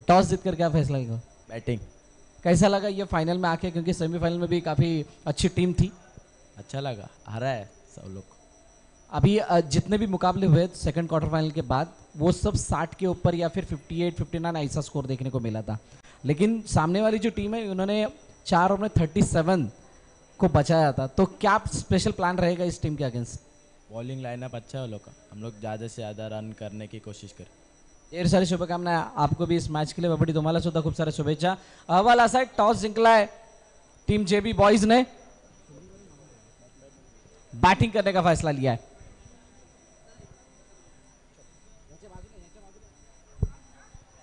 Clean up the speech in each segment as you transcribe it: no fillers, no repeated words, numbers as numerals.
Toss जीतकर क्या फैसला लिया? बैटिंग। कैसा लगा ये फाइनल में आके, क्योंकि सेमीफाइनल में भी काफ़ी अच्छी टीम थी? अच्छा लगा, हारा है सब लोग। अभी जितने भी मुकाबले हुए सेकंड क्वार्टर फाइनल के बाद, वो सब 60 के ऊपर या फिर 58, 59 ऐसा स्कोर देखने को मिला था। लेकिन सामने वाली जो टीम है उन्होंने 4 ओवर में 37 को बचाया था। तो क्या स्पेशल प्लान रहेगा इस टीम के अगेंस्ट? बॉलिंग लाइनअप अच्छा है वो लोग का, हम लोग ज़्यादा से ज़्यादा रन करने की कोशिश करें। ढेर सारी शुभकामना आपको भी इस मॅच केली बाबडी, तुम्हाला सुद्धा खूप साऱ्या शुभेच्छा। अहवाल असा आहे, टॉस जिंकलाय टीम जेबी बॉयज ने, बैटिंग करने का फैसला लिया है।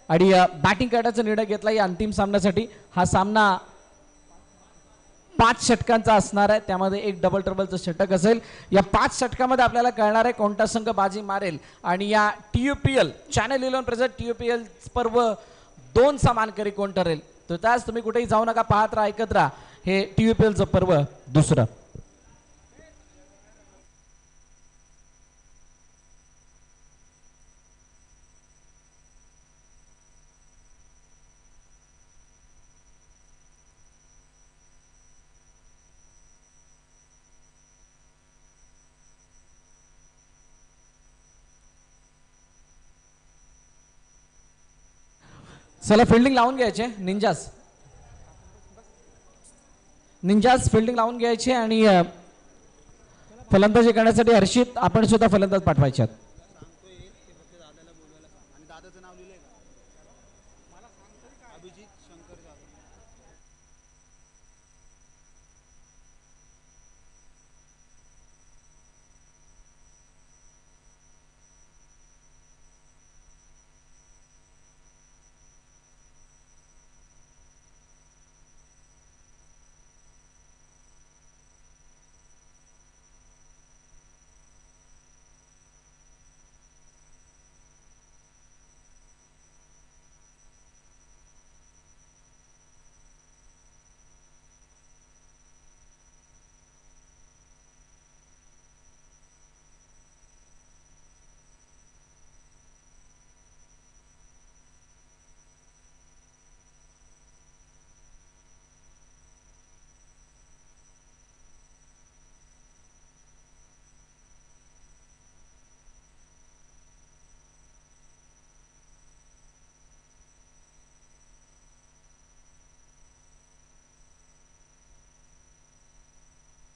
आणि बॅटिंग करण्याचा निर्णय घेतला या अंतिम सामन्यासाठी। हा सामना 5 षटकांचा असणार आहे, त्यामध्ये एक डबल ट्रबलचं षटक असेल। या 5 षटकामध्ये आपल्याला कळणार आहे कोणता संघ बाजी मारेल। आणि या TUPL चॅनल 11 प्रेझेंट TUPL पर्व 2 चा मानकरी कोण ठरेल। तर त्याच तुम्ही कुठेही जाऊ नका, पाहत राहा, ऐकत राहा, हे TUPL चं पर्व दुसरं। चला फिल्डिंग लावून घ्यायचे निंजास फिल्डिंग लावून घ्यायचे आणि फलंदाजी करण्यासाठी हर्षित आपण सुद्धा फलंदाज पाठवायचे आहेत।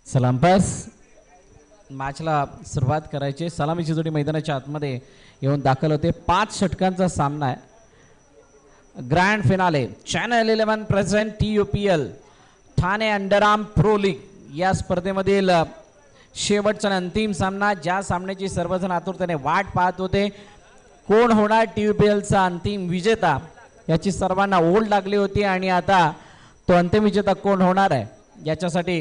सलामपास मॅचला सुरुवात करायची। सलामीची जोडी मैदानाच्या आतमध्ये येऊन दाखल होते। 5 षटकांचा सामना आहे। Grand finale channel 11 present TUPL Thane underarm pro league या स्पर्धेमधील शेवटचा अंतिम सामना, ज्या सामन्याची सर्वजण आतुरतेने वाट पाहत होते। कोण होणार TUPL चा अंतिम विजेता याची सर्वांना ओढ लागली होती आणि आता तो अंतिम विजेता कोण होणार आहे याच्यासाठी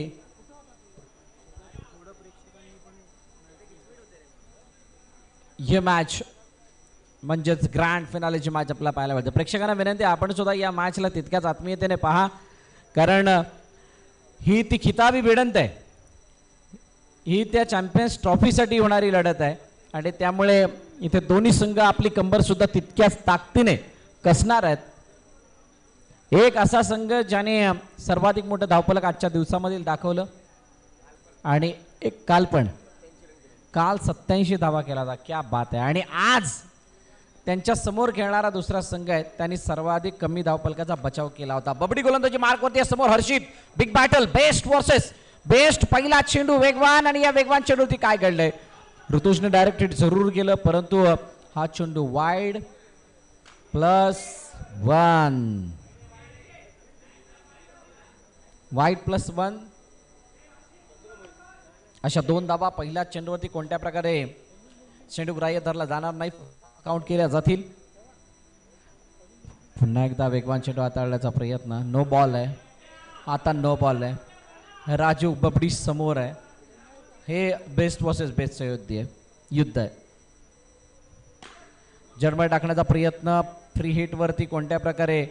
ये मॅच म्हणजेच ग्रँड फिनालेची मॅच आपल्याला पाहायला मिळते। प्रेक्षकांना विनंती, आपण सुद्धा या मॅचला तितक्याच आत्मीयतेने पहा, कारण ही ती खिताबी भिडंत आहे, ही त्या चॅम्पियन्स ट्रॉफीसाठी होणारी लढत आहे आणि त्यामुळे इथे दोन्ही संघ आपली कंबर सुद्धा तितक्याच ताकदीने कसणार आहेत। एक असा संघ ज्याने सर्वाधिक मोठं धावफलक आजच्या दिवसामधील दाखवलं आणि एक काल 87 धावा केला होता, क्या बात आहे। आणि आज त्यांच्या समोर खेळणारा दुसरा संघ आहे, त्यांनी सर्वाधिक कमी धावफलकाचा बचाव केला होता। बबडी गोलंदाजी मार्क होती समोर Harshit, big battle, best versus best. पहिला चेंडू वेगवान आणि या वेगवान चेंडूवरती काय घडलंय, ऋतुजने डायरेक्ट हिट जरूर केलं, परंतु हा चेंडू वाईड +1 वाईड +1 अशा 2 धावा पहिल्या चेंडूवरती कोणत्या प्रकारे चेंडू ग्राह्य धरला जाणार नाही, काउंट केल्या जातील। पुन्हा एकदा वेगवान चेंडू हाताळण्याचा प्रयत्न, नो बॉल आहे, आता नो बॉल आहे। राजू बबडी समोर आहे, हे बेस्ट वर्सेस बेस्ट युद्ध आहे। जडमळ टाकण्याचा प्रयत्न, फ्री हिट वरती कोणत्या प्रकारे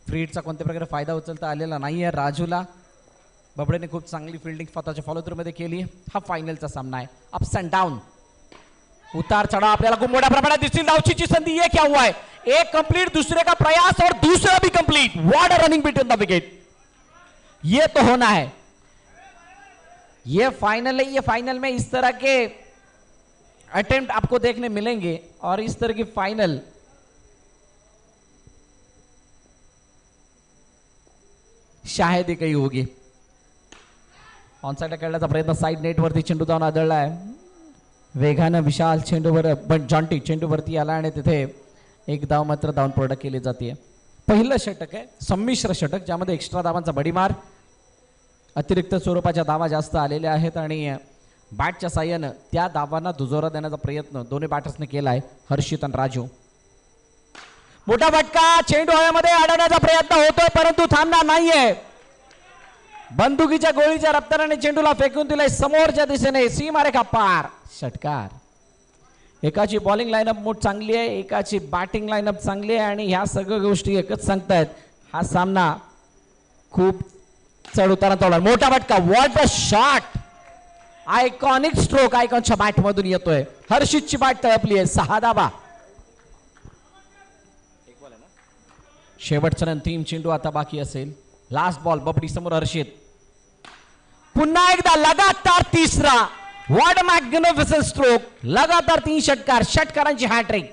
फ्री हिटचा कोणत्या प्रकारे फायदा उचलता आलेला नाहीये राजूला। बबडेने खूप चांगली फिल्डिंग स्वतःच्या फॉलो थ्रू मध्ये केली। हा फायनलचा सामना आहे, अप्स अँड डाऊन, उतार चढाव आपल्याला खूप मोठ्या प्रमाणात दिसतील। धावचीची संधी, ये क्या हुआ है, एक कंप्लीट, दूसरे का प्रयास और दूसरा भी complete. What a running between the wicket. ये तो होना है, ये फाइनल है। ये फाइनल में इस तरह के अटेम्प्ट आपको देखने मिलेंगे और इस तरह की फाइनल शायद ही काही होगी। ऑन साइड खेळण्याचा प्रयत्न, साइड नेट वरती चेंडू जाऊन आदळला आहे वेगानं। विशाल चेंडूवर जॉन्टी चेंडूवरती आला आणि तिथे एक धाव मात्र धावून पूर्ण केली जाते। पहिलं षटक आहे संमिश्र षटक, ज्यामध्ये एक्स्ट्रा धावांचा बडीमार, अतिरिक्त स्वरूपाच्या धावा जास्त आलेल्या आहेत आणि बॅटच्या साह्यानं त्या धावांना दुजोरा देण्याचा प्रयत्न दोन्ही बॅटर्सने केलाय, हर्षित आणि राजू। मोठा फटका, चेंडू हवेमध्ये अडवण्याचा प्रयत्न होतोय परंतु थांबणार नाहीये। बंदुकीच्या गोळीच्या रफ्ताराने चेंडूला फेकून दिलाय समोरच्या दिशेने, सीमारेखा पार, षटकार। एकाची बॉलिंग लाईनअप मोठ चांगली आहे, एकाची बॅटिंग लाईनअप चांगली आहे आणि ह्या सगळ्या गोष्टी एकच सांगतायत हा सामना खूप चढ उतारात होणार। मोठा फटका, what a shot, iconic stroke आयकॉनच्या बॅट मधून येतोय। हर्षितची बॅट तळपली आहे, 6 धावा। शेवटचा अंतिम चेंडू आता बाकी असेल, लास्ट बॉल बबडी समोर हर्षित। पुन्हा एकदा लगातार तिसरा, व्हॉट अ मॅग्निफिसंट स्ट्रोक, लगातार 3 षटकार, षटकारांची हॅट्रिक।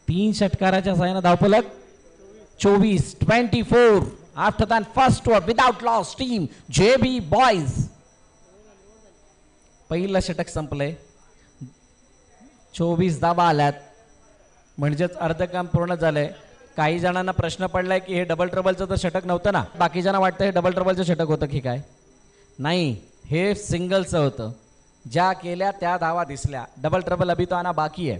3 षटकाराच्या साहाय्याने धावफलक 24 after that first over without loss team JB boys. पहिलं षटक संपलंय, 24 धावा आल्यात, म्हणजेच अर्ध काम पूर्ण झालंय। काही जणांना प्रश्न पडलाय की हे डबल ट्रबलचं तर षटक नव्हतं ना, बाकी जणांना वाटतं हे डबल ट्रबलचं षटक होतं की काय, नाही हे सिंगलचं होतं। ज्या केल्या त्या धावा दिसल्या, डबल ट्रबल अभी तो आना बाकी आहे।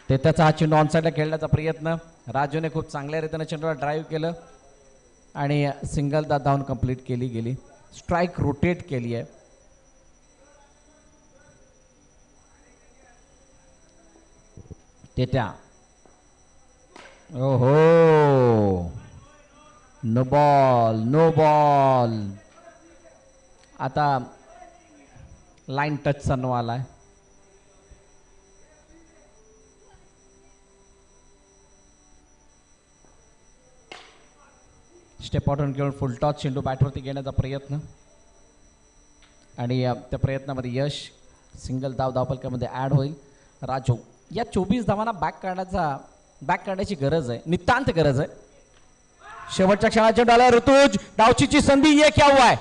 ते त्याचा हा चेंडू ऑनसाइडला खेळण्याचा प्रयत्न, राजूने खूप चांगल्या रीतीने चेंडूला ड्राईव्ह केलं आणि सिंगल धावून कंप्लीट केली गेली, स्ट्राइक रोटेट केली आहे। ते त्या ओहो, नो बॉल, नो बॉल। आता लाईन टचचा नो आलाय। स्टेप आउट घेऊन फुल टॉस चेंडू बॅटवरती घेण्याचा प्रयत्न आणि त्या प्रयत्नामध्ये यश, सिंगल धावफलकामध्ये ऍड होईल। राजू या 24 धावांना बॅक काढण्याची गरज आहे, नितांत गरज आहे। शेवटच्या क्षणाच्या डाला ऋतुज, डावचीची संधी, ये क्या हुआ है?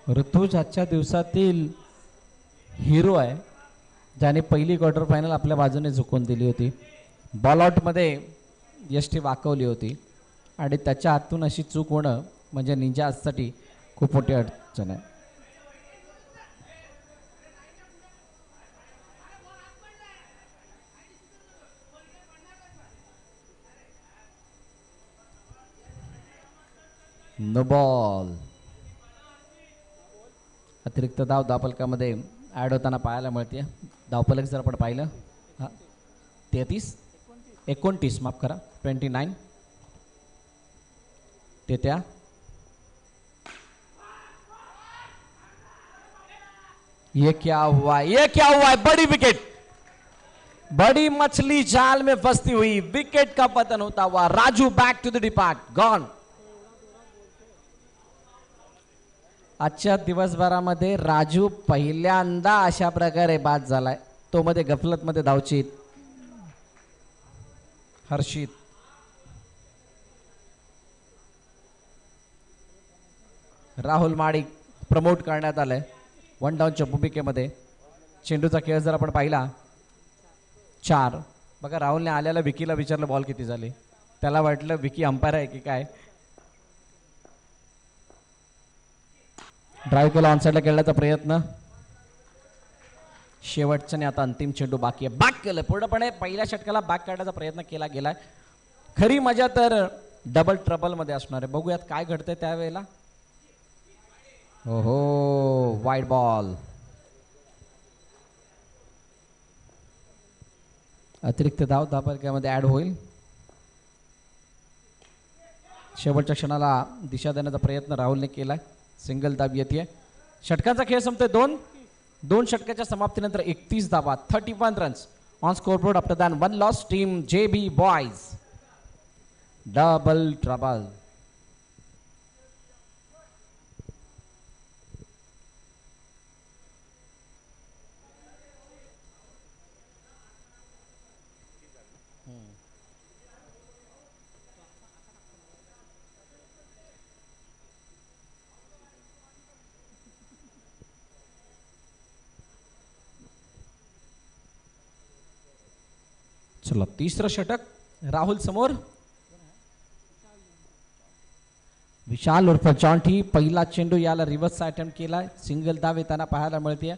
ऋतुज आजच्या दिवसातील हिरो आहे, ज्याने पहिली क्वार्टर फायनल आपल्या बाजूने झुकवून दिली होती। बॉल आउट मध्ये यष्टी वाकवली होती आणि त्याच्या हातून अशी चूक होणं म्हणजे निंजासाठी खूप मोठी अडचण आहे। नो बॉल, अतिरिक्त धावफलकामध्ये ऍड होताना पाहायला मिळते। धावफलक जर आपण पाहिलं 29 माफ करा 29 ते त्या ये क्या हुआ, ये क्या हुआ है? बड़ी विकेट, बड़ी मछली जाल में फंसती हुई, विकेट का पतन होता हुआ। Raju back to the depart, gone. आजच्या दिवसभरामध्ये राजू पहिल्यांदा अशा प्रकारे बाद झालाय, तो मध्ये गफलत मध्ये धावचीत। हर्षित राहुल माडिक प्रमोट करण्यात आलंय 1 डाऊनच्या भूमिकेमध्ये। चेंडूचा खेळ जर आपण पाहिला 4, बघा राहुलने आल्याला विकीला विचारलं बॉल किती झाले, त्याला वाटलं विकी अंपायर आहे की काय। ड्राईव्ह केला, ऑनसाइडला खेळण्याचा प्रयत्न, शेवटच्याने आता अंतिम चेंडू बाकी आहे। बॅक केलं पूर्णपणे, पहिल्या षटकाला बॅक काढण्याचा प्रयत्न केला गेलाय। खरी मजा तर डबल ट्रबल मध्ये असणार आहे, बघूयात काय घडतंय त्यावेळेला। ओहो, वाईड बॉल, अतिरिक्त धावफलकामध्ये ऍड होईल। शेवटच्या क्षणाला दिशा देण्याचा प्रयत्न राहुलने केलाय, सिंगल धाव येते। षटकांचा खेळ संपतोय 2, 2 षटकाच्या समाप्तीनंतर 31 धावा 31 runs on scoreboard after than 1 loss team JB boys double trouble. चला तिसरं षटक राहुल समोर. विशाल उर्फ जॉन्टी पहिला चेंडू याला रिव्हर्स अटेम्प्ट केलाय. सिंगल धाव येताना पाहायला मिळते.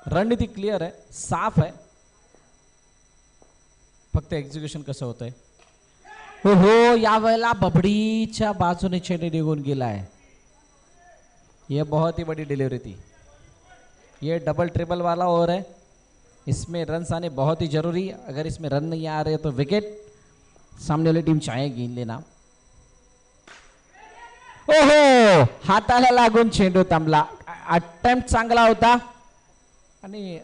रणनीती क्लिअर आहे, साफ आहे, फक्त एक्झिक्युशन कसं होतंय. हो हो यावेळेला बबडीच्या बाजूने चेंडू निघून गेलाय. ये बहुत ही बड़ी डिलीवरी थी. ये डबल ट्रिपल वाला ओवर है, इसमें रन्स आने बहुत ही जरूरी. अगर इसमें रन नहीं आ रहे तो विकेट सामने वाली टीम चाहेगी लेना. ओहो हाताला लागून चेंडू थांबला. अटेम्प्ट चांगला होता आणि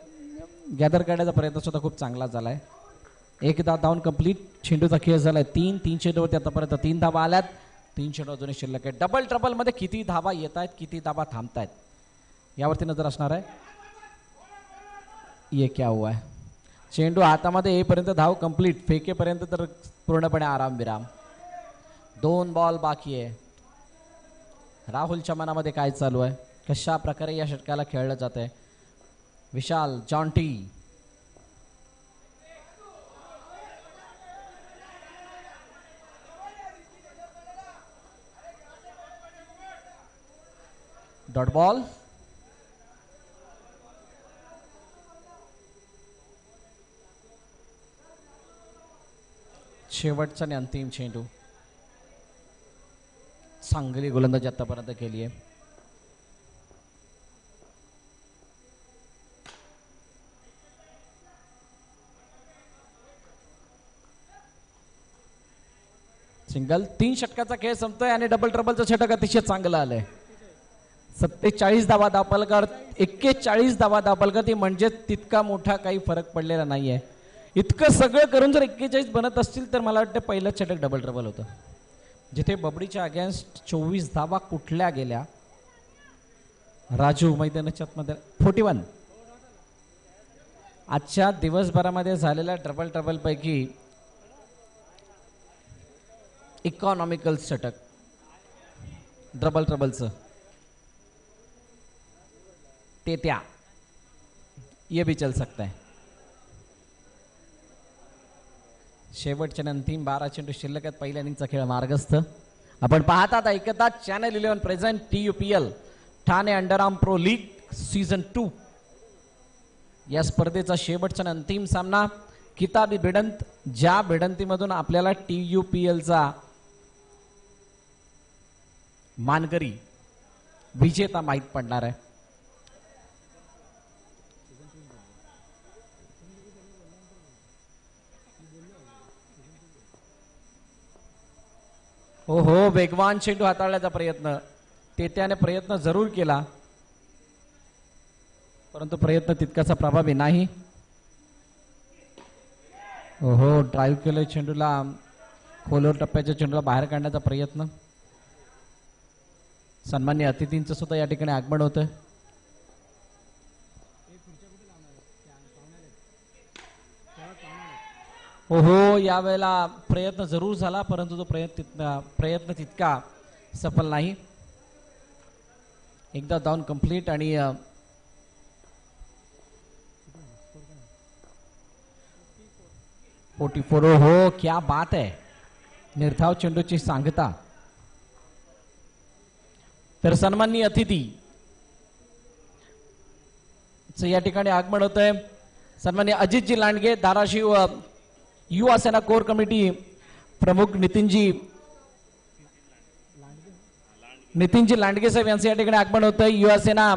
गॅदर करण्याचा प्रयत्न सुद्धा खूप चांगला झालाय. एकदा डाऊन कंप्लीट. चेंडूचा खेळ झालाय 3 चेंडूवरती आतापर्यंत 3 धावा आल्यात. 3 चेंडू अजूनही शिल्लक आहे. डबल ट्रबल मध्ये किती धावा येत आहेत, किती धावा थांबतायत यावरती नजर असणार आहे. ये क्या हुआ है. चेंडू हातामध्ये येईपर्यंत धाव कंप्लीट, फेकेपर्यंत तर पूर्णपणे आराम विराम. 2 बॉल बाकी आहे. राहुलच्या मनामध्ये काय चालू आहे, कशा प्रकारे या षटकाला खेळलं जात आहे. विशाल जॉन्टी डॉट बॉल. शेवटचा आणि अंतिम चेंडू. चांगली गोलंदाजी आतापर्यंत केली आहे. सिंगल. 3 षटकाचा खेळ संपतोय आणि डबल ट्रबलचं षटक अतिशय चांगलं आलंय. 47 धावा दापलकर, 41 धावा दापलकर. ती म्हणजे तितका मोठा काही फरक पडलेला नाहीये. इतकं सगळं करून जर 41 बनत असतील तर मला वाटतं पहिलं षटक डबल ट्रबल होतं. जिथे बबडीच्या अगेन्स्ट 24 धावा कुठल्या गेल्या. राजू मैदानाच्या आतमध्ये 41. आजच्या दिवसभरामध्ये झालेल्या डबल ट्रबल पैकी इकॉनॉमिकल षटक डबल ट्रबलचं ते त्या ये भी चल सकता है. शेवटच्या अंतिम 12 चेंडू शिल्लक आहेत. पहिल्या इनिंगचा खेळ मार्गस्थ. आपण पाहतात ऐकतात channel 11 present TUPL Thane underarm pro league season 2. या स्पर्धेचा शेवटचा अंतिम सामना किताबी भिडंत, ज्या भिडंतीमधून आपल्याला TUPLचा मानकरी विजेता माहीत पडणार आहे. हो हो वेगवान चेंडू हाताळण्याचा प्रयत्न. त्याने प्रयत्न जरूर केला परंतु प्रयत्न तितकासा प्रभावी नाही. हो ड्राईव्ह केलं चेंडूला, खोलवर टप्प्याच्या चेंडूला बाहेर काढण्याचा प्रयत्न. सन्मान्य अतिथींचं सुद्धा या ठिकाणी आगमन होतं. हो यावेळेला प्रयत्न जरूर झाला परंतु तो प्रयत्न तितका सफल नाही. एकदा डाऊन कंप्लीट आणि 44. हो क्या बात है. निर्धाव चेंडूची सांगता. तर सन्माननीय अतिथी या ठिकाणी आगमन होत आहे. सन्माननीय अजितजी लांडगे, धाराशिव युवा सेना कोर कमिटी प्रमुख नितीनजी लांडगे साहेब यांचं या ठिकाणी आगमन होत आहे. युवा सेना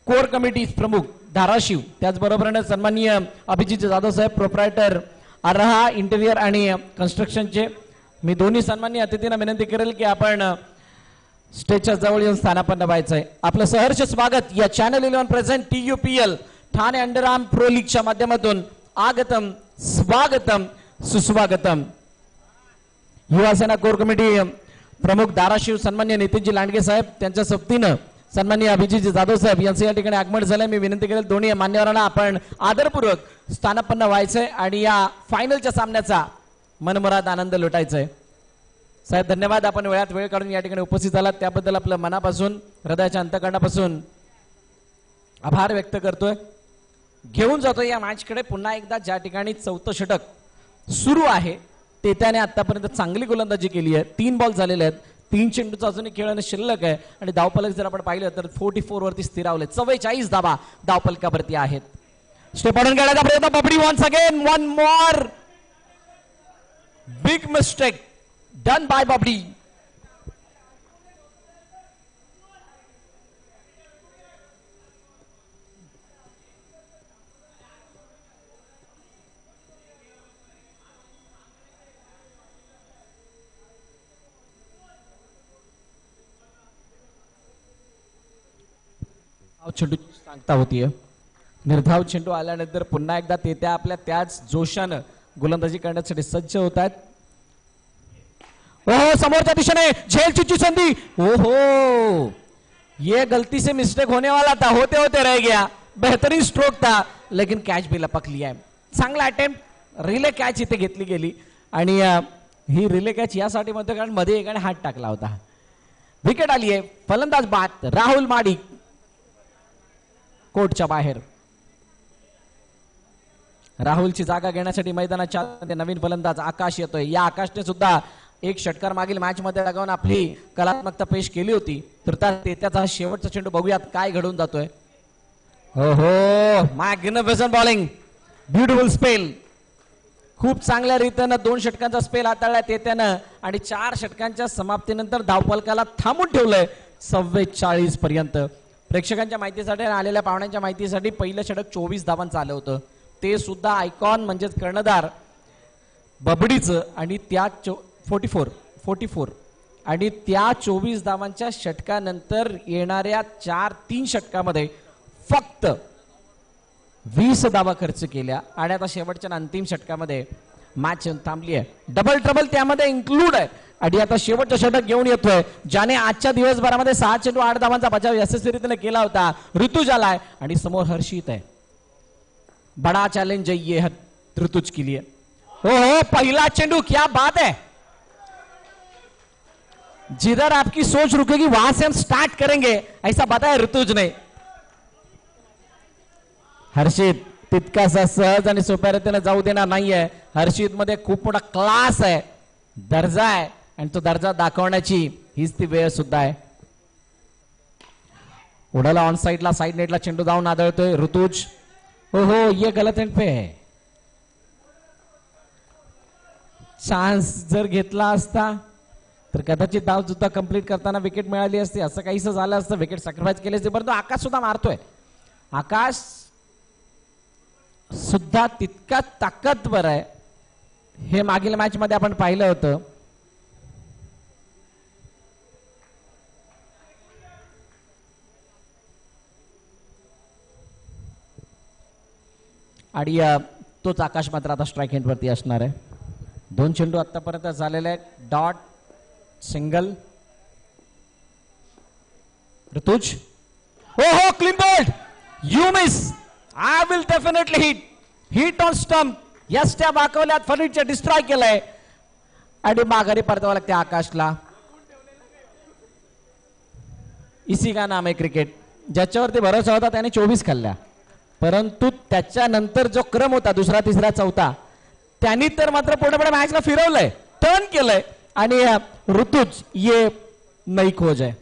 कोर कमिटी प्रमुख धाराशिव. त्याचबरोबर सन्माननीय अभिजित जाधव साहेब, प्रोप्रायटर अरहा इंटेरियर आणि कन्स्ट्रक्शनचे. मी दोन्ही सन्माननीय अतिथींना विनंती करेल की आपण स्टेजच्या जवळ येऊन स्थानापन्न व्हायचंय. आपलं सहर्ष स्वागत या channel 11 present TUPL Thane underarm pro लीगच्या माध्यमातून आगतम स्वागतम सुस्वागतम. युवासेना कोर कमिटी प्रमुख धाराशिव सन्मान्य नितीनजी लांडगे साहेब त्यांच्या सोबतीनं सन्मान्य अभिजितजी जाधव साहेब यांचं या ठिकाणी आगमन झालंय. मी विनंती करेल दोन्ही मान्यवरांना आपण आदरपूर्वक स्थानापन्न व्हायचंय आणि या फायनलच्या सामन्याचा मनमुराद आनंद लुटायचाय. साहेब धन्यवाद, आपण वेळात वेळ काढून या ठिकाणी उपस्थित झालात त्याबद्दल आपलं मनापासून हृदयाच्या अंतःकरणापासून आभार व्यक्त करतोय. घेऊन जातोय या मॅचकडे पुन्हा एकदा ज्या ठिकाणी चौथं षटक सुरू आहे ते त्याने आतापर्यंत चांगली गोलंदाजी केली आहे. 3 बॉल झालेले आहेत, 3 चेंडूचा अजूनही खेळणं शिल्लक आहे आणि धावफलक जर आपण पाहिलं तर 44 वरती स्थिरावले. 44 धावा धावफलकावरती आहेत. स्टेप ऑन खेळायचा प्रयत्न Babdi once again one more big mistake done by Babdi. चेंडू सांगता होतीये. निर्धाव चेंडू आल्यानंतर पुन्हा एकदा ते त्या आपल्या त्याच जोशानं गोलंदाजी करण्यासाठी सज्ज होत आहेत. ओहो समोरच्या दिशेने झेल चुची संधी. ओहो ये गलती से मिस्टेक होने वाला था, होते होते रह गया. बेहतरीन स्ट्रोक था लेकिन कॅच भी लपक लिया. चांगला अटेम्प्ट, रिले कॅच इथे घेतली गेली आणि ही रिले कॅच यासाठी म्हणतो कारण मध्ये एकाने हात टाकला होता. विकेट आली आहे. फलंदाज बाद राहुल माडी कोर्टच्या बाहेर. राहुलची जागा घेण्यासाठी मैदानाच्या नवीन फलंदाज आकाश येतोय. या आकाशने सुद्धा एक षटकार मागील मॅच मध्ये लगावून आपली कलात्मकता पेश केली होती. तर त्याचा शेवटचा चेंडू बघूयात काय घडून जातोय. हो हो मॅग्निफिसंट बॉलिंग, ब्युटिफुल स्पेल. खूप चांगल्या रीतीनं 2 षटकांचा स्पेल हाताळला त्यानं आणि 4 षटकांच्या समाप्तीनंतर धावफलकाला थांबून ठेवलंय 44 पर्यंत. प्रेक्षकांच्या माहितीसाठी आणि आलेल्या पाहुण्यांच्या माहितीसाठी पहिलं षटक 24 धावांचं आलं होतं. ते सुद्धा आयकॉन म्हणजेच कर्णधार बबडीचं आणि त्या 44 आणि त्या 24 धावांच्या षटकानंतर येणाऱ्या 4-3 षटकामध्ये फक्त 20 धावा खर्च केल्या आणि आता शेवटच्या अंतिम षटकामध्ये मॅच थांबली आहे. डबल ट्रबल त्यामध्ये इन्क्लूड आहे आणि आता शेवटचं षटक घेऊन येतोय ज्याने आजच्या दिवसभरामध्ये 6 चेंडू 8 धावांचा बचाव यशस्वीरित्याने केला होता. ऋतुज आलाय आणि समोर हर्षित आहे. बडा चॅलेंज ये ऋतुज के लिए. हो हो पहिला चेंडू, क्या बात है. जिधर आपकी सोच रुकेगी वहां से हम स्टार्ट करेंगे ऐसा बताया ऋतुज ने. हर्षित तितकासा सहज आणि सोप्या रीतीने जाऊ देणार नाहीये. हर्षित मध्ये खूप मोठा क्लास आहे, दर्जा आहे आणि तो दर्जा दाखवण्याची हीच ती वेळ सुद्धा आहे. उडाला ऑन साइडला साइड नेटला चेंडू जाऊन आदळतोय ऋतुज. हो हो ये गलत एंड पे है. चान्स जर घेतला असता तर कदाचित धाव सुद्धा कंप्लीट करताना विकेट मिळाली असती. असं काहीच झालं असतं, विकेट सॅक्रिफाईस केली असते. परंतु आकाश सुद्धा मारतोय. आकाश सुद्धा तितका ताकदवर आहे. हे मागील मॅच मध्ये आपण पाहिलं होतं. आणि तोच आकाश मात्र आता स्ट्राईक एंड वरती असणार आहे. 2 चेंडू आतापर्यंत झालेले आहेत. Dot single. ऋतुज हो हो clean bowled. You miss. I will definitely hit on stump. Yes त्या वाकवल्यात फर्निचर डिस्ट्रॉय केलंय आणि माघारी परतावं लागते आकाशला. इसी का नाम आहे क्रिकेट. ज्याच्यावरती भरोसा होता त्याने 24 खाल्ल्या, परंतु त्याच्यानंतर जो क्रम होता 2रा 3रा 4था त्यांनी तर मात्र पूर्णपणे मॅचला फिरवलंय, टर्न केलंय आणि ऋतुज ये नई खोज आहे.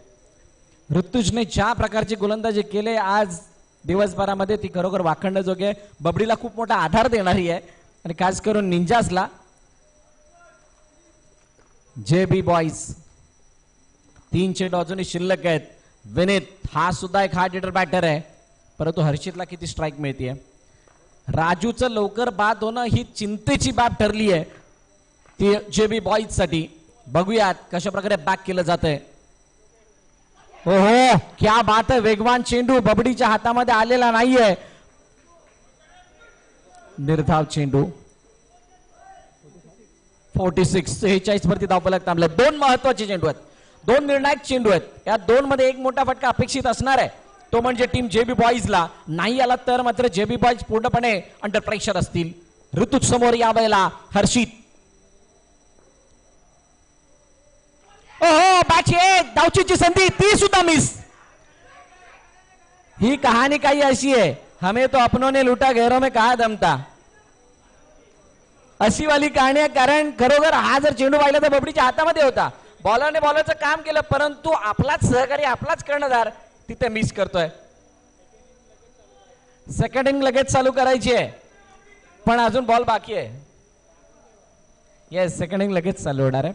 ऋतुजने ज्या प्रकारची गोलंदाजी केले आज दिवसभरामध्ये ती खरोखर वाखणण्याजोगे. बबडीला खूप मोठा आधार देणारी आहे आणि खास करून निंजासला. JB बॉईज 3 चेंडू अजूनही शिल्लक आहेत. विनीत हा सुद्धा एक हार्ड हिटर बॅटर आहे, परंतु हर्षितला किती स्ट्राईक मिळतीये. राजूचं लवकर बाद होणं ही चिंतेची बाब ठरली आहे ती JB बॉईज साठी. बघूयात कशा प्रकारे बॅक केलं जातंय. ओहो, क्या बात आहे. वेगवान चेंडू बबडीच्या हातामध्ये आलेला नाहीये. निर्धाव चेंडू. 46 वरती धावफलक थांबले. दोन महत्वाचे चेंडू आहेत, दोन निर्णायक चेंडू आहेत. या दोन मध्ये एक मोठा फटका अपेक्षित असणार आहे, तो म्हणजे टीम जेबी बॉईजला. नाही आला तर मात्र जेबी बॉईज पूर्णपणे अंडर प्रेशर असतील. ऋतू समोर यावेळेला हर्षित. ओहो, बाचे धावचीची संधी ती सुद्धा मिस. ही कहाणी काही अशी आहे, हमें तो अपनों ने लूटा गैरों में कहा दम था, अशी वाली कहाणी आहे. कारण खरोखर हा जर चेंडू पाहिला तर बबडीच्या हातामध्ये होता. बॉलरने बॉलरचं काम केलं, परंतु आपलाच सहकारी, आपलाच कर्णधार तिथे मिस करतोय. सेकंड इनिंग लगेच चालू करायची आहे, पण अजून बॉल बाकी आहे. येस, सेकंड इनिंग लगेच चालू होणार आहे.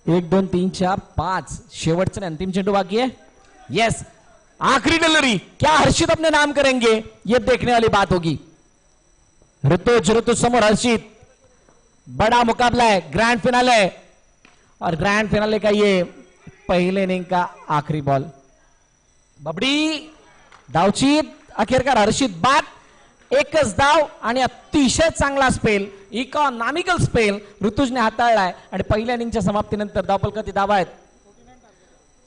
1 2 3 4 5 शेवटचा आणि अंतिम चेंडू बाकी है. यस, आखिरी डिलीवरी, क्या हर्षित अपने नाम करेंगे, ये देखने वाली बात होगी. ऋतु समोर हर्षित. बड़ा मुकाबला है, ग्रैंड फिनाले है, और ग्रैंड फिनाले का ये पहले इनिंग का आखिरी बॉल. बबडी धावचीत, अखेरकार हर्षित बाद. एकच धाव आणि अतिशय चांगला स्पेल, इकॉनॉमिकल स्पेल ऋतुजने हाताळलाय. आणि पहिल्या इनिंगच्या समाप्तीनंतर धावफलकाची धावा आहेत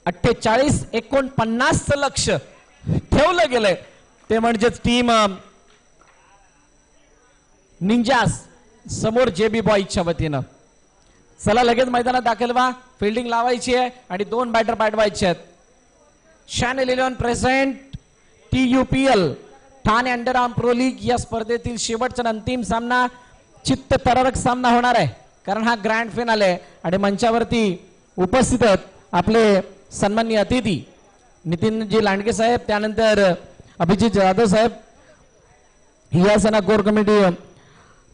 48-49 लक्ष ठेवलं गेलंय, ते म्हणजेच टीम निंजास समोर जेबी बॉईजच्या वतीनं. चला लगेच मैदानात दाखल व्हा, फिल्डिंग लावायची आहे आणि 2 बॅटर पाठवायचे आहेत. Channel 11 present TUPL Thane under arm pro league या स्पर्धेतील शेवटचा अंतिम सामना, चित्तथरारक सामना होणार आहे, कारण हा ग्रँड फिनाले आहे. आणि मंचावरती उपस्थित आहेत आपले सन्माननीय अतिथी नितीनजी लांडगे साहेब, त्यानंतर अभिजित जाधव साहेब, हियासना कोर कमिटी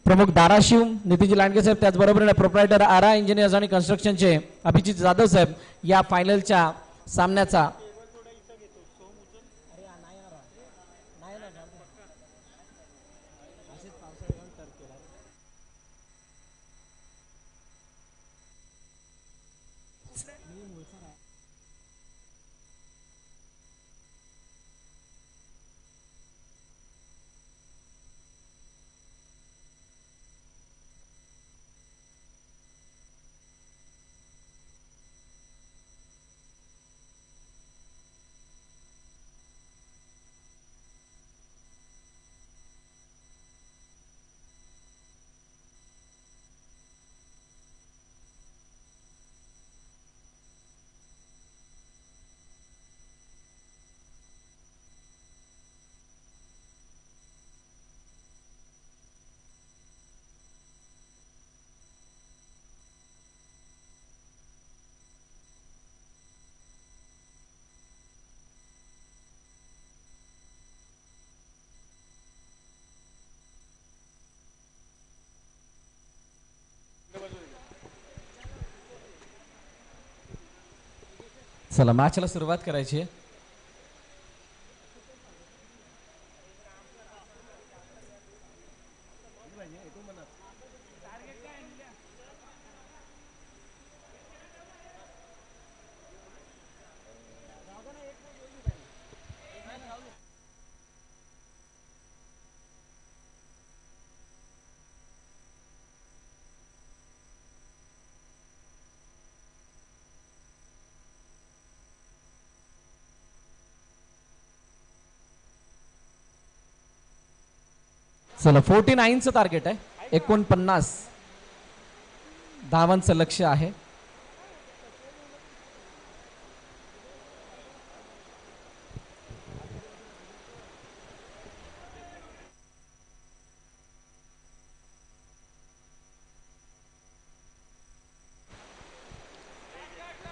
प्रमुख धाराशिव नितीनजी लांडगे साहेब, त्याचबरोबर प्रोप्रायटर आरा इंजिनियर्स आणि कन्स्ट्रक्शनचे अभिजित जाधव साहेब या फायनलच्या सामन्याचा चला मॅचला सुरुवात करायची आहे. चला 49चं टार्गेट आहे, 49 धावांचं लक्ष आहे.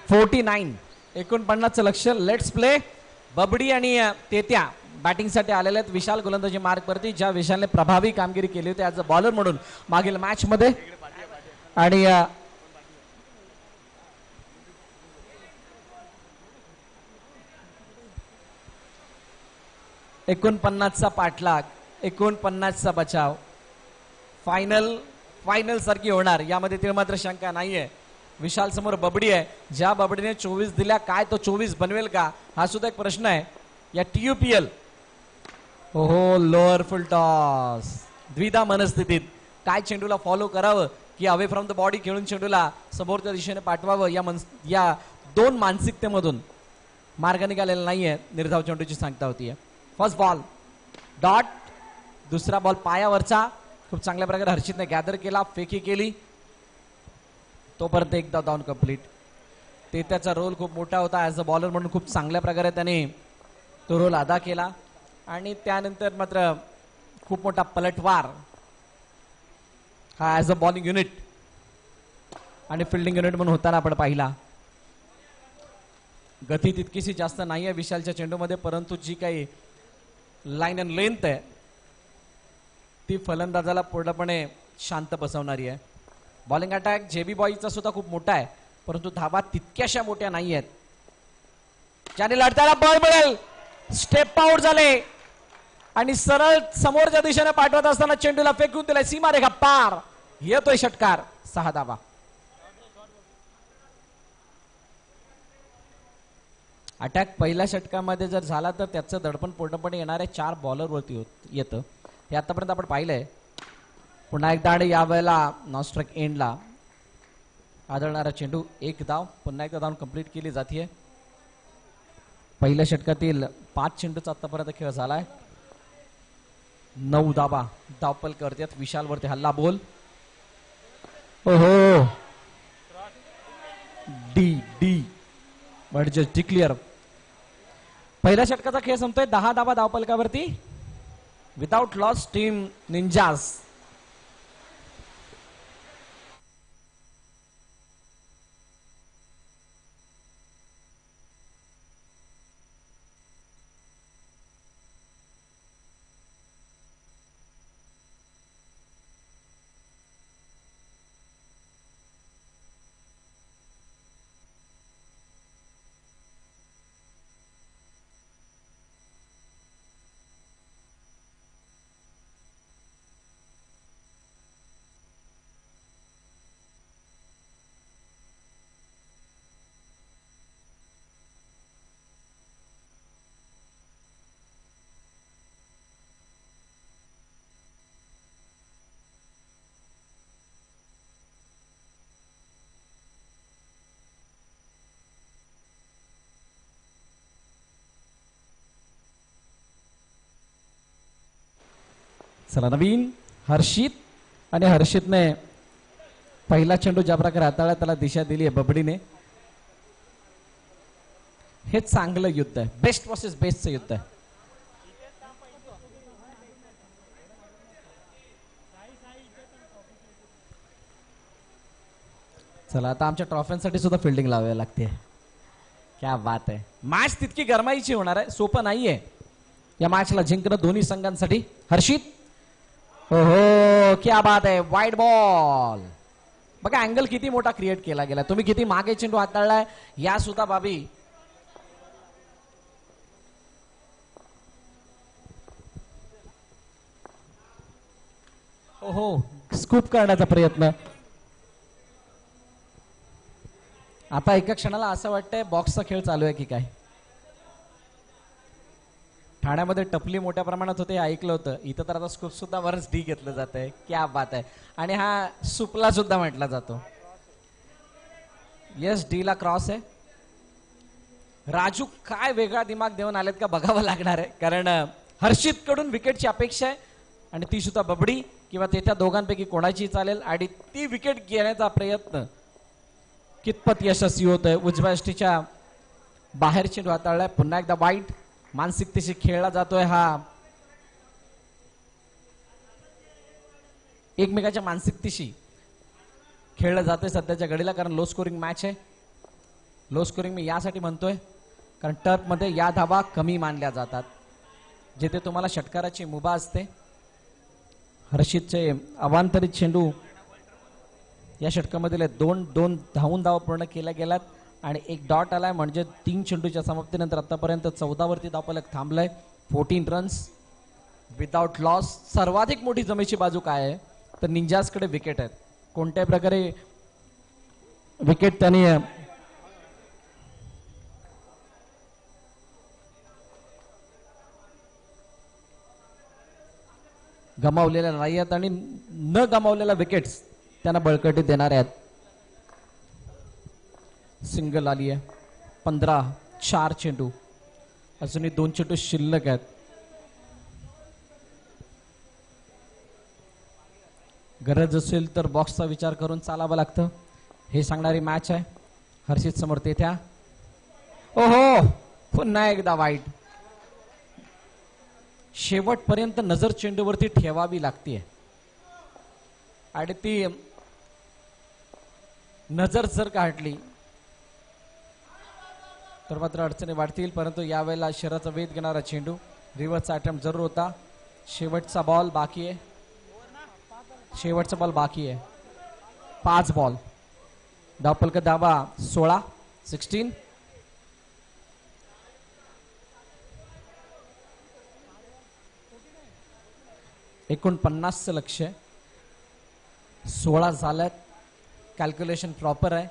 $49 49चं लक्ष. Let's play. बबडी आणि तेत्या बॅटिंग साठी आलेले आहेत विशाल गोलंदाजी मार्क वरती, ज्या विशालने प्रभावी कामगिरी केली होती ॲज अ बॉलर म्हणून मागील मॅच मध्ये. आणि 49चा पाठलाग, 49चा बचाव. फायनल सारखी होणार यामध्ये ते मात्र शंका नाहीये. विशाल समोर बबडी आहे, ज्या बबडीने 24 दिल्या काय तो 24 बनवेल का, हा सुद्धा एक प्रश्न आहे या TUPL. हो लोअर फुल टॉस, द्विधा मनस्थितीत काय चेंडूला फॉलो करावं की अवे फ्रॉम द बॉडी खेळून चेंडूला समोरच्या दिशेने पाठवावं, या दोन मानसिकतेमधून मार्ग निघालेला नाहीये. निर्धाव चेंडूची सांगता होतीये. फर्स्ट बॉल डॉट, दुसरा बॉल पायावरचा, खूप चांगल्या प्रकारे हर्षितने गॅदर केला, फेकी केली, तोपर्यंत एकदा डाऊन कंप्लीट. ते त्याचा रोल खूप मोठा होता ऍज अ बॉलर म्हणून, खूप चांगल्या प्रकारे त्याने तो रोल अदा केला. आणि त्यानंतर मात्र खूप मोठा पलटवार हा ऍज अ बॉलिंग युनिट आणि फिल्डिंग युनिट म्हणून होताना आपण पाहिला. गती तितकीशी जास्त नाही आहे विशालच्या चेंडूमध्ये, परंतु जी काही लाईन अँड लेंथ आहे ती फलंदाजाला पूर्णपणे शांत बसवणारी आहे. बॉलिंग अटॅक जेबी बॉयचा सुद्धा खूप मोठा आहे, परंतु धावा तितक्याशा मोठ्या नाही आहेत. ज्याने लढताना बॉल मिळेल, स्टेप आउट झाले आणि सरळ समोरच्या दिशेने पाठवत असताना चेंडूला फेकून दिलाय, सीमारेखा पार, येतोय षटकार, 6 धावा. अटॅक पहिल्या षटकामध्ये जर झाला तर त्याचं दडपण पूर्णपणे येणाऱ्या 4 बॉलरवरती येतं, हे आतापर्यंत आपण पाहिलंय. पुन्हा एकदा आणि यावेळेला नॉस्ट्रक एंडला आदळणारा चेंडू, 1 धाव, पुन्हा एकदा धाव कंप्लीट केली जाते. पहिल्या षटकातील 5 चेंडूचा आतापर्यंत खेळ झालाय, 9 धावा धावपल करतात. विशालवरती हल्ला बोल, ओहो डी म्हणजे डिक्लिअर. पहिल्या षटकाचा खेळ संपतोय, 10 धावा धावपलकावरती. Without loss team ninjas. चला नवीन हर्षित, आणि हर्षितने पहिला चेंडू ज्या प्रकारे हाताळला त्याला दिशा दिली आहे बबडीने. हे चांगलं युद्ध आहे, बेस्ट वर्सेस बेस्टचं युद्ध आहे. चला आता आमच्या ट्रॉफ्यांसाठी सुद्धा फिल्डिंग लावावी लागते. क्या बात आहे, मॅच तितकी गरमाईची होणार आहे, सोपं नाहीये या मॅचला जिंकणं दोन्ही संघांसाठी. हर्षित, ओहो क्या बात आहे, वाईड बॉल. बघा अँगल किती मोठा क्रिएट केला गेला, तुम्ही किती मागे चेंडू हाताळलाय या सुद्धा बाबी. ओहो स्कूप करण्याचा प्रयत्न. आता एका क्षणाला असं वाटतंय बॉक्सचा खेळ चालू आहे की काय. ठाण्यामध्ये टपली मोठ्या प्रमाणात होते हे ऐकलं होतं, इथं तर आता स्कूप सुद्धा बरंच डी घेतलं जात आहे. क्या बात आहे, आणि हा सुपला सुद्धा म्हटला जातो. येस डी ला क्रॉस आहे. राजू काय वेगळा दिमाग देऊन आलेत का बघावं लागणार आहे, कारण हर्षित कडून विकेटची अपेक्षा आहे आणि ती सुद्धा बबडी किंवा त्या दोघांपैकी कोणाची चालेल, आणि ती विकेट घेण्याचा प्रयत्न कितपत यशस्वी होत आहे. उजव्या यष्टीच्या बाहेर चेंडू हाताळलाय, पुन्हा एकदा वाईट मानसिकतेशी खेळला जातोय. हा एकमेकाच्या मानसिकतेशी खेळलं जातोय सध्याच्या घडीला, कारण लो स्कोरिंग मॅच आहे. लो स्कोरिंग मी यासाठी म्हणतोय कारण टर्फमध्ये या धावा कमी मानल्या जातात, जिथे तुम्हाला षटकाराची मुभा असते. हर्षितचे अवांतरित चेंडू या षटकामधील 2 धावून धावा पूर्ण केल्या गेल्यात आणि 1 डॉट आलाय, म्हणजे 3 चेंडूच्या समाप्तीनंतर आतापर्यंत 14 वरती धावफलक थांबलाय. 14 रन्स विदाउट लॉस. सर्वाधिक मोठी जमेची बाजू काय आहे तर निंजासकडे विकेट आहेत. कोणत्याही प्रकारे विकेट त्यांनी गमावलेल्या नाही आहेत आणि न गमावलेल्या विकेट्स त्यांना बळकटी देणार आहेत. सिंगल आली आहे. 15-4 चेंडू, अजूनही 2 चेंडू शिल्लक आहेत. गरज असेल तर बॉक्सचा विचार करून चालावं लागतं, हे सांगणारी मॅच आहे. हर्षित समोर तेथ्या, ओहो पुन्हा एकदा वाईट. शेवटपर्यंत नजर चेंडूवरती ठेवावी लागते आणि ती नजर जर काढली तर मात्र अडचणी वाढतील. परंतु यावेळेला शरीराचा वेध घेणारा चेंडू, रिव्हर्सचा अटेम्प्ट जरूर होता. शेवटचा बॉल बाकी आहे. शेवटचा बॉल बाकी आहे. 5 बॉल. धावफलक धावा 16. एकूण 50चं लक्ष. 16 झाल्यात. कॅल्क्युलेशन प्रॉपर आहे.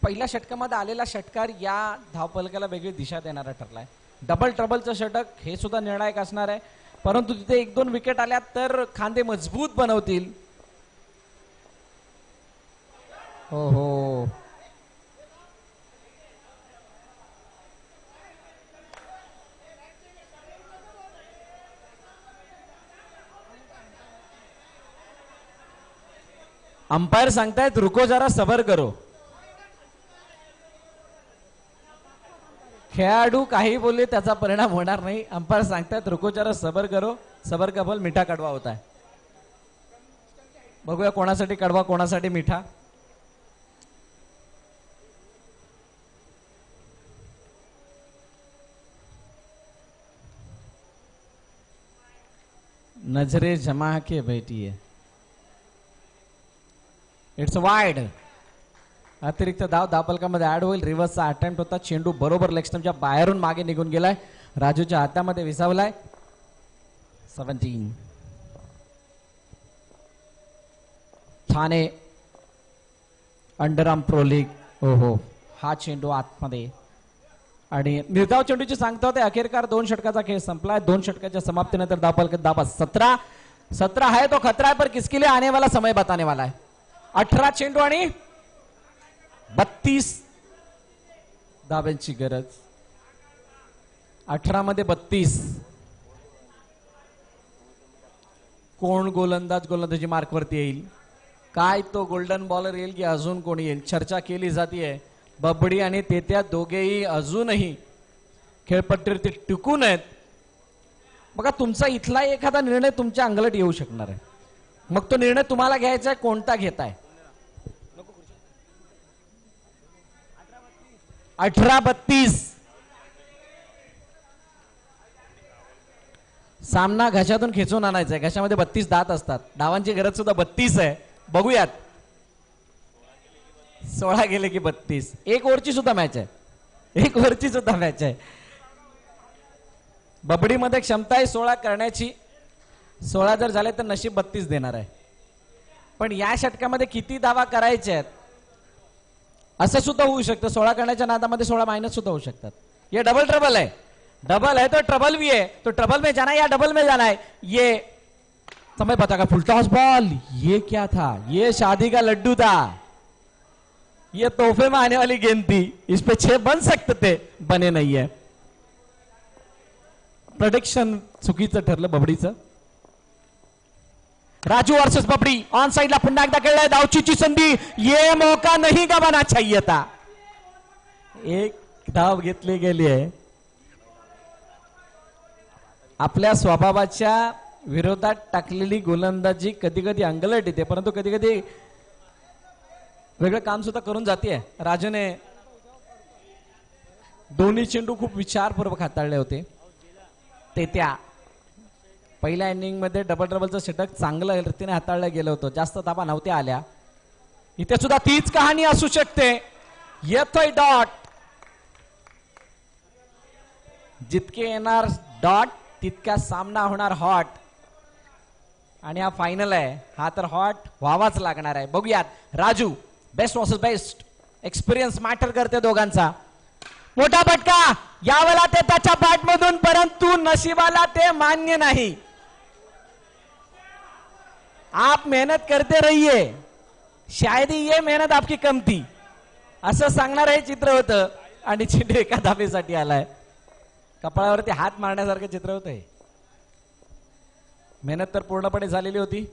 पहिल्या षटकामध्ये आलेला षटकार या धावफलकाला वेगळी दिशा देणारा ठरलाय. डबल ट्रबलचं षटक हे सुद्धा निर्णायक असणार आहे. परंतु तिथे 1-2 विकेट आल्या तर खांदे मजबूत बनवतील. हो हो, अंपायर सांगतायत रुको जरा सबर करो. खेळाडू काही बोलले त्याचा परिणाम होणार नाही. अंपायर सांगतायत रुको जरा सबर करो. सबर का फल मिठा कडवा होता है. बघूया कोणासाठी कडवा कोणासाठी मिठा. नजरे जमा के बैठी है. It's wide. अतिरिक्त धाव धावफलकामध्ये ऍड होईल. रिव्हर्सचा अटेम्प्ट होता. चेंडू बरोबर लेग स्टंपच्या बाहेरून मागे निघून गेलाय. राजूच्या हातामध्ये विसावलाय. 17. Thane underarm pro league. ओहो, हा चेंडू आतमध्ये आणि निर्धाव चेंडूची सांगता होते. अखेरकार 2 षटकाचा खेळ संपलाय. 2 षटकाच्या समाप्तीनंतर धावफलकात धावा 17 है तो खतरा है पर किसके लिए आने वाला समय बताने वाला है. 18 चेंडू आणि 32 धाब्यांची गरज. 18 मध्ये 32. कोण गोलंदाजी मार्कवरती येईल. काय तो गोल्डन बॉलर येईल की अजून कोणी येईल. चर्चा केली जाते. बबडी आणि तेत्या दोघेही अजूनही खेळपट्टीवरती टिकून आहेत. बघा तुमचा इथला एखादा निर्णय तुमच्या अंगलट येऊ शकणार आहे. मग तो निर्णय तुम्हाला घ्यायचा आहे. कोणता घेताय. 18-32. सामना घशातून खेचून आणायचा आहे. घशामध्ये 32 दात असतात. डावांची गरज सुद्धा 32 आहे. बघूयात. 16 गेले की 32. 1 ओव्हरची सुद्धा मॅच आहे. 1 ओव्हरची सुद्धा मॅच आहे. बबडीमध्ये क्षमता आहे 16 करण्याची. 16 जर झाले तर नशीब 32 देणार आहे. पण या षटकामध्ये किती धावा करायच्या आहेत असं सुद्धा होऊ शकतं. 16 करण्याच्या नादामध्ये 16 माइनस सुद्धा होऊ शकतात. ये डबल ट्रबल है. डबल है तो ट्रबल भी है. तो ट्रबल में जाना है या डबल में जाना है. ये समय पता का. फुल टॉस बॉल. ये क्या था. ये शादी का लड्डू था. ये तोहफे में आने वाली गेंद थी. इस पे 6 बन सकते थे, बने नहीं है. प्रोडिक्शन चुकीचं ठरलं बबडीचं. Raju versus Babdi. ऑन साइडला पुन्हा एकदा खेळलाय. धावचीची संधी. ये मौका नहीं गवाना चाहिए था. 1 धाव घेतली गेली आहे. आपल्या स्वभावाच्या विरोधात टाकलेली गोलंदाजी कधी कधी अंगलट येते, परंतु कधी कधी वेगळं काम सुद्धा करून जाते. राजूने दोन्ही चेंडू खूप विचारपूर्वक हाताळले होते. ते त्या पहिल्या इनिंग मध्ये डबल ट्रबलचं षटक चांगलं रीतीने हाताळलं गेलं होतं. जास्त धावा नव्हत्या आल्या. इथे सुद्धा तीच कहाणी असू शकते. येतोय डॉट. जितके येणार डॉट तितका सामना होणार हॉट. आणि हा फायनल आहे. हा तर हॉट व्हावाच लागणार आहे. बघूयात. Raju best versus best. Experience matter करते दोघांचा. मोठा फटका यावेळेला ते त्याच्या बॅटमधून, परंतु नशिबाला ते मान्य नाही. आप मेहनत करते रहिए, शायद ही ये मेहनत आपकी कम थी, असं सांगणार हे चित्र होतं. आणि चेंडू एका धाबेसाठी आलाय. कपाळावरती हात मारण्यासारखं चित्र होतंय. मेहनत तर पूर्णपणे झालेली होती.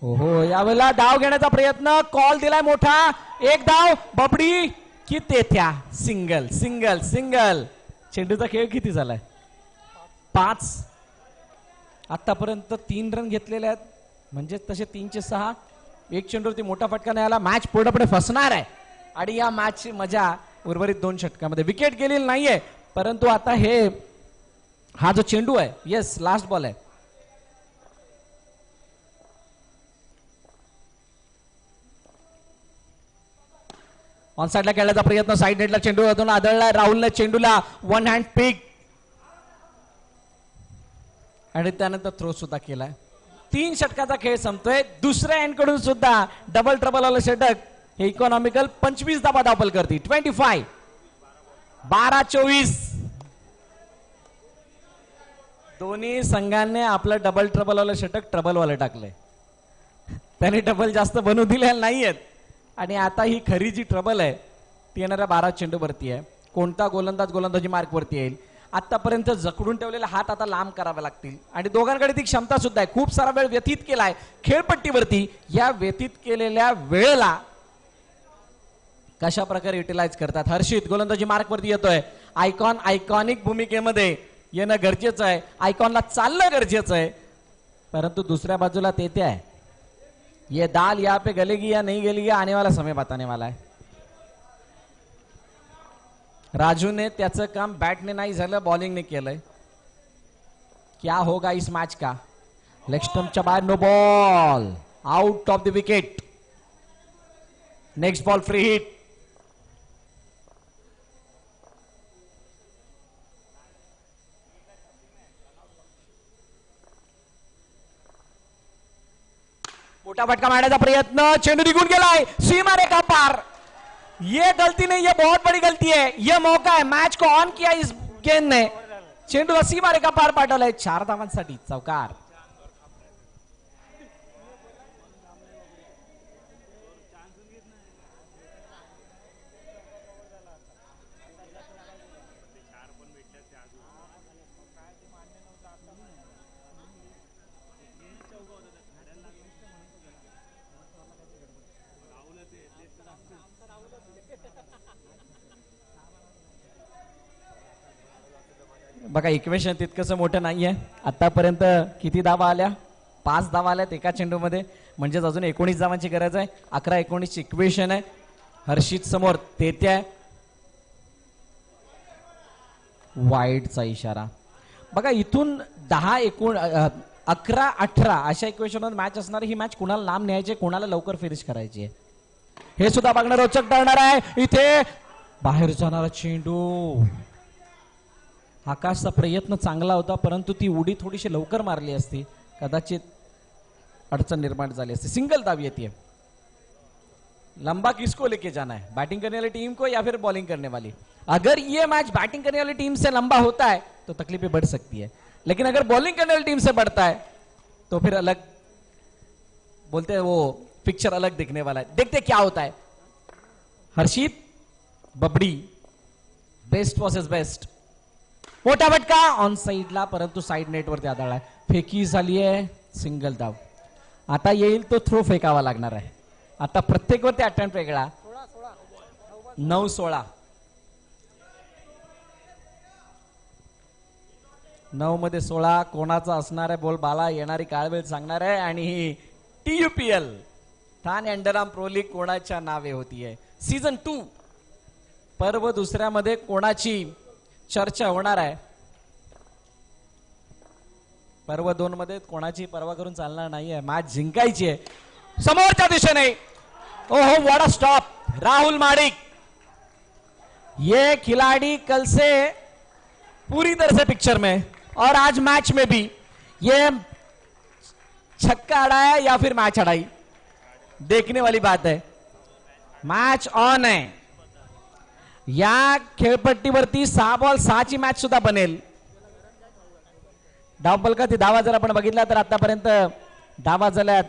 ओहो, यावेळेला धाव घेण्याचा प्रयत्न, कॉल दिलाय मोठा. एक धाव, बबडी की तेथ्या. Single single single. चेंडूचा खेळ किती झालाय? 5. आतापर्यंत 3 रन घेतलेले आहेत, म्हणजे तसे 3 6. एक चेंडूवरती मोठा फटका नाही आला. मॅच पूर्णपणे फसणार आहे. आणि या मॅचची मजा उर्वरित 2 षटकामध्ये. विकेट गेलेली नाहीये, परंतु आता हा जो चेंडू आहे, येस लास्ट बॉल आहे. ऑन साइडला खेळण्याचा प्रयत्न, साइड नेटला चेंडू आदळला. राहुलने चेंडूला वन हँड पिक आणि त्यानंतर थ्रो सुद्धा केलाय. 3 षटकाचा खेळ संपतोय. दुसऱ्या एंड कडून सुद्धा डबल ट्रबल आलं षटक. हे इकॉनॉमिकल 25 धावा धावपल करते. 25 12-24. दोन्ही संघांनी आपलं डबल ट्रबल वालं षटक ट्रबलवालं टाकलंय. त्याने डबल जास्त बनवू दिलेले नाहीयेत. आणि आता ही खरी जी ट्रबल आहे ती येणाऱ्या 12 चेंडूवरती आहे. कोणता गोलंदाज गोलंदाजी मार्क वरती येईल. आतापर्यंत जखडून ठेवलेले हात आता लांब करावे लागतील. आणि दोघांकडे ती क्षमता सुद्धा आहे. खूप सारा वेळ व्यतीत केलाय खेळपट्टीवरती. या व्यतीत केलेल्या वेळेला कशा प्रकारे युटिलाइज करतात. हर्षित गोलंदाजी मार्क वरती येतोय. आयकॉनिक भूमिकेमध्ये येणं गरजेचं आहे. आयकॉनला चालणं गरजेचं आहे. परंतु दुसऱ्या बाजूला तेथे आहे. ये दाल यहाँ पे गलेगी या नहीं गलेगी आने वाला समय बताने वाला है. राजूने त्याचं काम बॅटने नाही झालं, बॉलिंगने केलंय. क्या होगा इस मैच का. लेग स्टंपच्या बाहेर no ball, out of the wicket. Next ball free hit. मोठा फटका मारण्याचा प्रयत्न, चेंडू निघून गेलाय सीमा रेखा पार. ये गलती नहीं, ये बहुत बड़ी गलती है. ये मौका है, मैच को ऑन किया इस गेंद ने. चेंडूला सीमा रेखा पार पाठवलाय. 4 धावांसाठी चौकार. बघा इक्वेशन तितकंसं मोठं नाहीये. आतापर्यंत किती धावा आल्या? 5 धावा आल्यात एका चेंडूमध्ये. म्हणजेच अजून 19 धावांची गरज आहे. 11-19 ची इक्वेशन आहे. हर्षित समोर तेथे आहे. वाईडचा इशारा. बघा इथून 11-18 अशा इक्वेशनवर मॅच असणार. ही मॅच कुणाला लांब न्यायची, कुणाला लवकर फिनिश करायची आहे हे सुद्धा बघणं रोचक ठरणार आहे. इथे बाहेर जाणारा चेंडू. आकाशचा प्रयत्न चांगला होता, परंतु ती उडी थोडीशी लवकर मारली असती, कदाचित अडचण निर्माण झाली असती. सिंगल दाव येते. लंबा किसको लेके जाना है, बैटिंग करने वाली टीम को या फिर बॉलिंग करने वाली. अगर ये मैच बैटिंग करने वाली टीम से लंबा होता है तो तकलीफें बढ़ सकती है, लेकिन अगर बॉलिंग करने वाली टीम से बढ़ता है तो फिर अलग बोलते हैं, वो पिक्चर अलग दिखने वाला है. देखते क्या होता है. हर्षित बबडी, बेस्ट वर्सेस बेस्ट. मोठा फटका ऑन साइडला, परंतु साइड नेटवरती आदळलाय. फेकी झाली आहे. सिंगल धाव. आता येईल तो थ्रो फेकावा लागणार आहे. आता प्रत्येक वरती अटेम्प्ट वेगळा. 9-16. 9 मध्ये 16 कोणाचा असणार आहे. बोल बाला येणारी काळवेळ सांगणार आहे. आणि ही TUPL Thane underarm pro league कोणाच्या नावे होतीये. सीझन 2 पर्व दुसऱ्यामध्ये कोणाची चर्चा होणार आहे. पर्व 2 मध्ये कोणाची परवा करून चालणार नाहीये. मॅच जिंकायची आहे. समोरच्या दिशेने ओहो what a stop. Rahul Madik, ये खिलाड़ी कल से पूरी तरह से पिक्चर में और आज मैच में भी ये छक्का अड़ाया या फिर मैच अड़ाई, देखने वाली बात है. मॅच ऑन आहे. या खेळपट्टीवरती 6 बॉल 6ची मॅच सुद्धा बनेल. धावपलका धावा जर आपण बघितला तर आतापर्यंत धावा झाल्या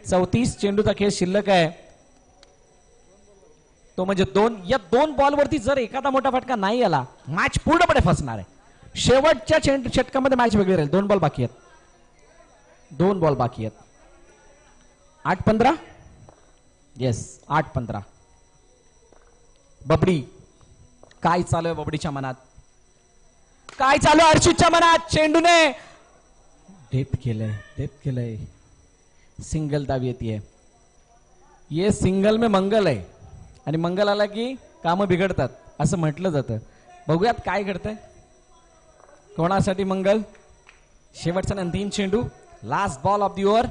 34. चेंडूचा खेळ शिल्लक आहे तो म्हणजे 2. या 2 बॉलवरती जर एखादा मोठा फटका नाही आला मॅच पूर्णपणे फसणार आहे. शेवटच्या षटकामध्ये मॅच वेगळी राहील. 2 बॉल बाकी आहेत. 2 बॉल बाकी आहेत. 8-15. येस 8-15. बबडी काय चालू आहे बबडीच्या मनात, काय चालू आहे हर्षितच्या मनात. चेंडूने डेप केलंय. सिंगल दाव येते. ये सिंगल में मंगल आहे आणि मंगल आला की कामं बिघडतात असं म्हटलं जातं. बघूयात काय घडतंय. कोणासाठी मंगल. शेवटचा 3 चेंडू. Last ball of the over.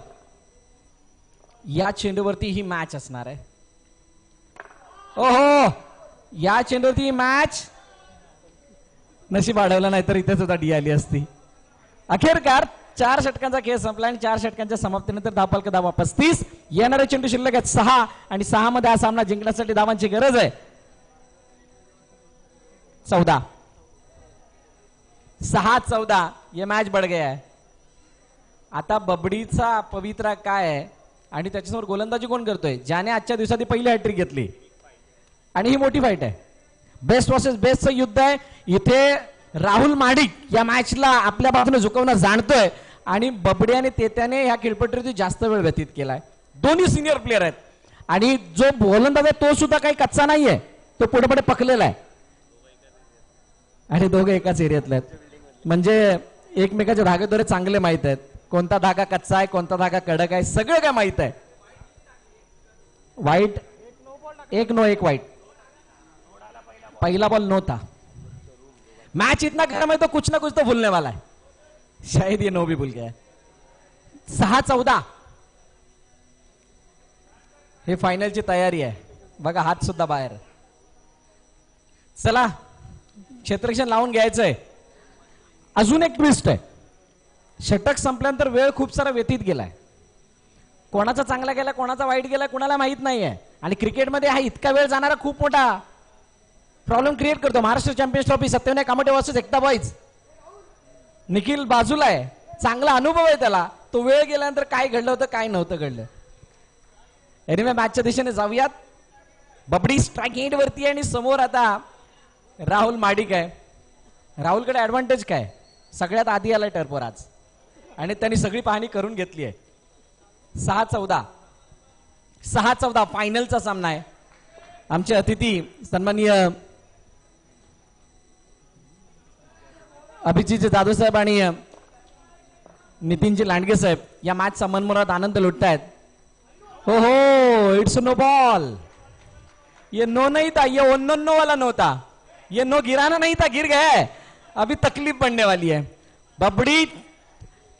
या चेंडूवरती ही मॅच असणार आहे. ओहो या चेंडूवरती मॅच नशीब अडवलं नाही तर इथे सुद्धा डी आली असती. अखेरकार 4 षटकांचा खेळ संपला आणि 4 षटकांच्या समाप्तीनंतर धावपलका धावा 35. येणारे चेंडू शिल्लक आहेत 6 आणि 6 मध्ये हा सामना जिंकण्यासाठी धावांची गरज आहे 14. 6-14. ये मॅच बढ़ गया है. आता बबडीचा पवित्रा काय आहे आणि त्याच्यासमोर गोलंदाजी कोण करतोय. ज्याने आजच्या दिवसात पहिली हॅट्रिक घेतली आणि ही मोठी फाईट आहे. बेस्ट वर्सेस बेस्टचं युद्ध आहे. इथे राहुल माडिक या मॅचला आपल्या बाजूने झुकवणं जाणतोय आणि बबडी आणि तेत्याने ह्या खेळपट्टीवरती जास्त वेळ व्यतीत केलाय. दोन्ही सिनियर प्लेअर आहेत आणि जो गोलंदाज आहे तो सुद्धा काही कच्चा नाहीये. तो पुढे पुढे पकलेला आहे आणि दोघे एकाच एरियातले आहेत. म्हणजे एकमेकाच्या धाग्याद्वारे चांगले माहित आहेत. कोणता धागा कच्चा आहे, कोणता धागा कडक आहे, सगळं काय माहित आहे. वाईट 1 नो 1 वाईट. पहिला बॉल नव्हता. मैच इतना गर्म है तो कुछ ना कुछ तो भूलने वाला है. शायद ये 9 भी भूल गया. 6-14. हे फायनलची तयारी आहे. बघा हात सुद्धा बाहेर. चला क्षेत्ररक्षण लावून घ्यायचंय. अजून एक ट्विस्ट आहे. षटक संपल्यानंतर वेळ खूप सारा व्यतीत गेलाय. कोणाचा चांगला गेला कोणाचा वाईट गेला कोणाला माहित नाहीये आणि क्रिकेटमध्ये हा इतका वेळ जाणारा खूप मोठा प्रॉब्लेम क्रिएट करतो. Maharashtra champions trophy Satyavane Kamothe versus Ekta boys. Nikhil बाजूला आहे. चांगला अनुभव आहे त्याला. तो वेळ गेल्यानंतर काय घडलं होतं काय नव्हतं घडलं. एनिवे मॅचच्या दिशेने जाऊयात. बबडी स्ट्राईक एंड वरती आहे आणि समोर आता राहुल माडिक आहे. राहुलकडे ऍडव्हान्टेज काय. सगळ्यात आधी आलाय टर्फवर आज आणि त्यांनी सगळी पाहणी करून घेतली आहे. 6-14 फायनलचा सामना आहे. आमचे अतिथी सन्माननीय अभिजित जाधव साहेब आणि नितीनजी लांडगे साहेब या मॅचचा मनमुराद आनंद लुटतायत. हो हो इट्स नो बॉल. ये नो नहीं था. ये ओन्नो वाला नो था. ये नो गिराना नहीं था. गिर गए. अभी तकलीफ पडने वाली है. बबडी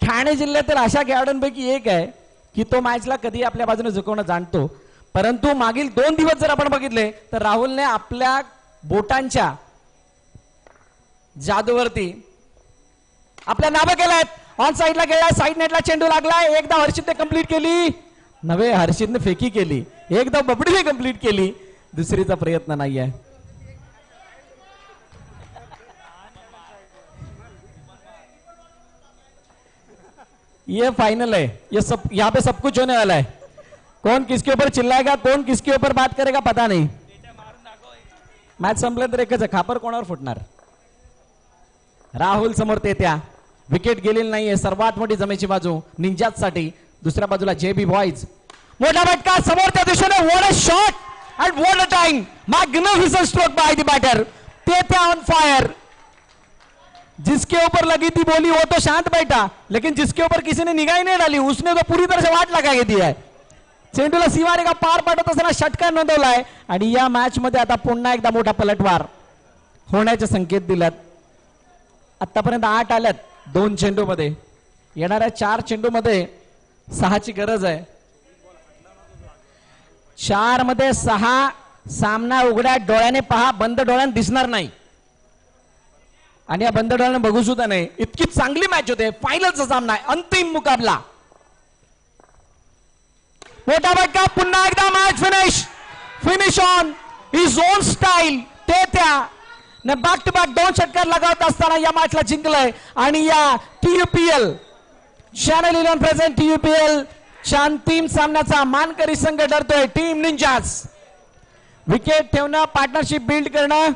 ठाणे जिल्ह्यातील अशा खेळाडूंपैकी एक आहे की तो मॅचला कधी आपल्या बाजूने झुकवणं जाणतो. परंतु मागील 2 दिवस जर आपण बघितले तर राहुलने आपल्या बोटांच्या जादूवरती आपल्या नावं केलायत. ऑन साईडला गेला. साईड नेटला चेंडू लागलाय. एकदा हर्षितने कंप्लीट केली. नव्हे हर्षितने फेकी केली. एकदा बबडीने कंप्लीट केली. दुसरीचा प्रयत्न नाहीये. ये फाइनल है. ये सब यहाँ पे सब कुछ होने वाला है. कौन किसके ऊपर चिल्लाएगा कौन किसके ऊपर बात करेगा पता नहीं. मॅच संपल्यानंतर एकच आहे. खापर कोणावर फुटणार. राहुल समोर तेत्या. विकेट गेलेली नाहीये. सर्वात मोठी जमेची बाजू निंजासाठी. दुसऱ्या बाजूला जेबी बॉईज. मोठा फटका समोरच्या दिशेने. What a shot and what a time. Magnificent stroke by the batter. Tetya on fire. जिसके ऊपर लगी थी बोली वो तो शांत बैठा लेकिन जिसके ऊपर किसी ने निगाह नहीं डाली उसने तो पूरी तरह से वाट लगा के दिया है. चेंडूला सीमारेखा पार पाडत असताना षटकार नोंदवलाय आणि या मॅच मध्ये आता पुन्हा एकदा मोठा पलटवार होण्याचे संकेत दिलेत. आतापर्यंत 8 आल्यात 2 चेंडू मध्ये. येणाऱ्या 4 चेंडू मध्ये 6ची गरज आहे. 4 मध्ये 6. सामना उघड्या डोळ्याने पहा. बंद डोळ्याने दिसणार नाही आणि या बंद डोळ्याने बघू सुद्धा नाही. इतकी चांगली मॅच होते. फायनलचा सामना आहे. अंतिम मुकाबला. मोठा फटका. पुन्हा एकदा match finish. Finish on his on style. ते त्या बॅक टू बॅक 2 षटकार लगावत असताना या मॅचला जिंकलंय. आणि या TUPL चॅनल 11 प्रेझेंट TUPL च्या अंतिम सामन्याचा मानकरी संघ ठरतोय टीम निंजाज. विकेट ठेवणं, पार्टनरशिप बिल्ड करणं